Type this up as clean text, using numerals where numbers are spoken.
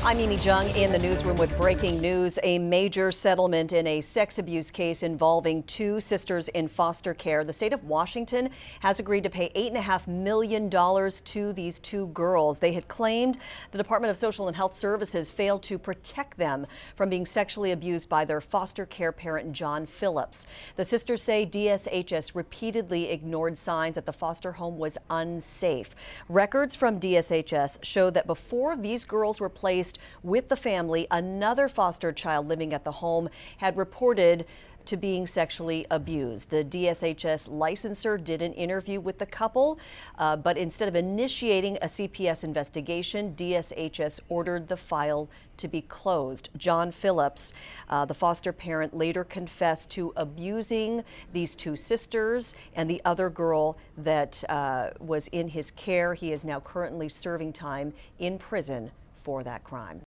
I'm Mimi Jung in the newsroom with breaking news. A major settlement in a sex abuse case involving two sisters in foster care. The state of Washington has agreed to pay $8.5 million to these two girls. They had claimed the Department of Social and Health Services failed to protect them from being sexually abused by their foster care parent, John Phillips. The sisters say DSHS repeatedly ignored signs that the foster home was unsafe. Records from DSHS show that before these girls were placed with the family, another foster child living at the home had reported to being sexually abused. The DSHS licensor did an interview with the couple, but instead of initiating a CPS investigation, DSHS ordered the file to be closed. John Phillips, the foster parent, later confessed to abusing these two sisters and the other girl that was in his care. He is now currently serving time in prison for that crime.